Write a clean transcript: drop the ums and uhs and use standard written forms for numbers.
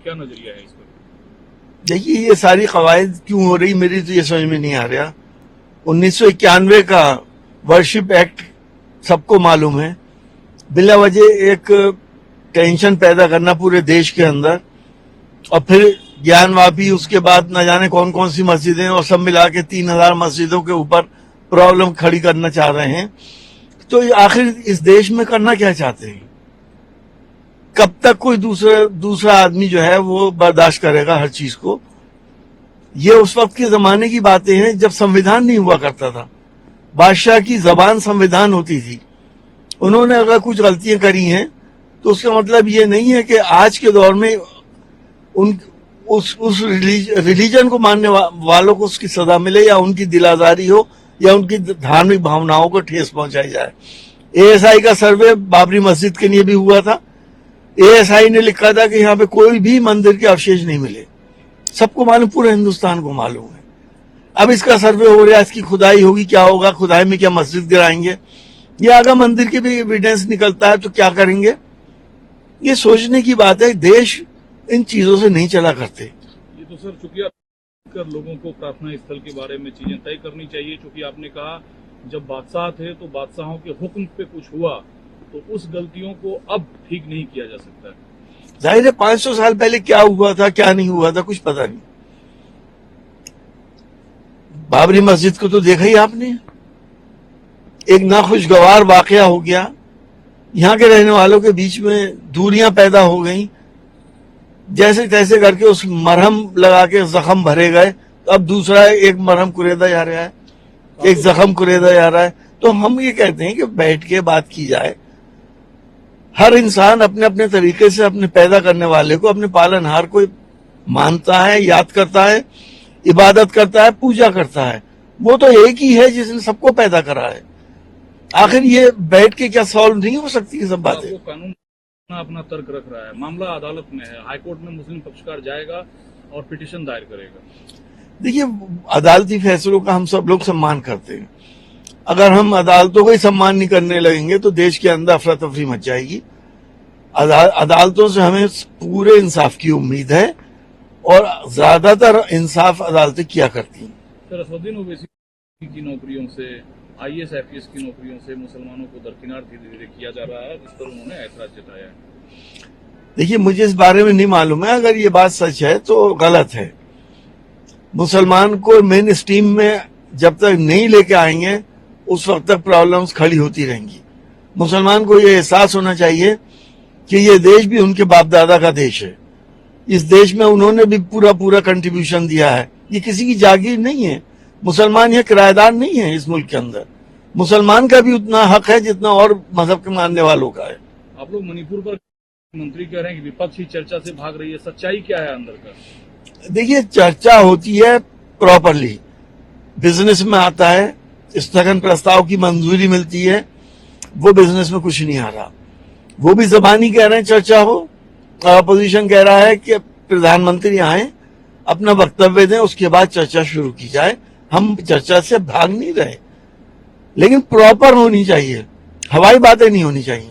क्या नजरिया है इस पर? देखिए, ये सारी कवायद क्यों हो रही मेरी तो ये समझ में नहीं आ रहा। 1991 का वर्शिप एक्ट सबको मालूम है, बिला वजह एक टेंशन पैदा करना पूरे देश के अंदर, और फिर ज्ञानवापी, उसके बाद न जाने कौन कौन सी मस्जिदें, और सब मिला के 3000 मस्जिदों के ऊपर प्रॉब्लम खड़ी करना चाह रहे हैं। तो आखिर इस देश में करना क्या चाहते हैं? कब तक कोई दूसरा आदमी जो है वो बर्दाश्त करेगा हर चीज को? ये उस वक्त के जमाने की बातें हैं जब संविधान नहीं हुआ करता था। बादशाह की जबान संविधान होती थी। उन्होंने अगर कुछ गलतियां करी हैं तो उसका मतलब ये नहीं है कि आज के दौर में उस रिलीजन को मानने वालों को उसकी सजा मिले, या उनकी दिल आजारी हो, या उनकी धार्मिक भावनाओं को ठेस पहुंचाई जाए। एएसआई का सर्वे बाबरी मस्जिद के लिए भी हुआ था। एएसआई ने लिखा था कि यहाँ पे कोई भी मंदिर के अवशेष नहीं मिले। सबको मालूम, पूरे हिंदुस्तान को मालूम है। अब इसका सर्वे हो रहा है, इसकी खुदाई होगी, क्या होगा, खुदाई में क्या मस्जिद गिराएंगे, या अगर मंदिर के भी एविडेंस निकलता है तो क्या करेंगे? ये सोचने की बात है। देश इन चीजों से नहीं चला करते। ये तो सर चूंकि कर लोगों को प्रार्थना स्थल के बारे में चीजें तय करनी चाहिए, क्योंकि आपने कहा जब बादशाह थे तो बादशाहों के हुक्म पे कुछ हुआ तो उस गलतियों को अब ठीक नहीं किया जा सकता। जाहिर है 500 साल पहले क्या हुआ था क्या नहीं हुआ था कुछ पता नहीं। बाबरी मस्जिद को तो देखा ही आपने, एक नाखुशगवार वाकया हो गया। यहाँ के रहने वालों के बीच में दूरियां पैदा हो गई। जैसे तैसे करके उस मरहम लगा के जख्म भरे गए, तो अब दूसरा एक मरहम कुरेदा जा रहा है, एक जख्म कुरेदा जा रहा है। तो हम ये कहते हैं कि बैठ के बात की जाए। हर इंसान अपने अपने तरीके से अपने पैदा करने वाले को, अपने पालनहार को मानता है, याद करता है, इबादत करता है, पूजा करता है। वो तो एक ही है जिसने सबको पैदा करा है। आखिर ये बैठ के क्या सॉल्व नहीं हो सकती ये सब बातें? वो कानून अपना तर्क रख रहा है, मामला अदालत में है, हाईकोर्ट में मुस्लिम पक्षकार जाएगा और पिटीशन दायर करेगा। देखिए, अदालती फैसलों का हम सब लोग सम्मान करते हैं। अगर हम अदालतों को ही सम्मान नहीं करने लगेंगे तो देश के अंदर अफरा तफरी मच जाएगी। अदालतों से हमें पूरे इंसाफ की उम्मीद है, और ज्यादातर इंसाफ अदालतें किया करती हैं। सर, असदुद्दीन ओवैसी की नौकरियों से, IAS IPS की नौकरियों से मुसलमानों को दरकिनार धीरे धीरे किया जा रहा है, जिस पर उन्होंने ऐतराज जताया है। देखिए, मुझे इस बारे में नहीं मालूम है। अगर ये बात सच है तो गलत है। मुसलमान को मेन स्ट्रीम में जब तक नहीं लेके आएंगे उस वक्त तक प्रॉब्लम्स खड़ी होती रहेंगी। मुसलमान को ये एहसास होना चाहिए कि ये देश भी उनके बाप दादा का देश है। इस देश में उन्होंने भी पूरा कंट्रीब्यूशन दिया है। ये किसी की जागीर नहीं है। मुसलमान ये किराएदार नहीं है इस मुल्क के अंदर। मुसलमान का भी उतना हक है जितना और मजहब के मानने वालों का है। आप लोग मणिपुर पर मंत्री कह रहे हैं कि विपक्ष ही चर्चा से भाग रही है, सच्चाई क्या है अंदर का? देखिए, चर्चा होती है प्रॉपरली, बिजनेस में आता है, स्थगन प्रस्ताव की मंजूरी मिलती है, वो बिजनेस में कुछ नहीं आ रहा। वो भी जबानी कह रहे हैं चर्चा हो, अपोजिशन कह रहा है कि प्रधानमंत्री आए, अपना वक्तव्य दें, उसके बाद चर्चा शुरू की जाए। हम चर्चा से भाग नहीं रहे, लेकिन प्रॉपर होनी चाहिए, हवाई बातें नहीं होनी चाहिए।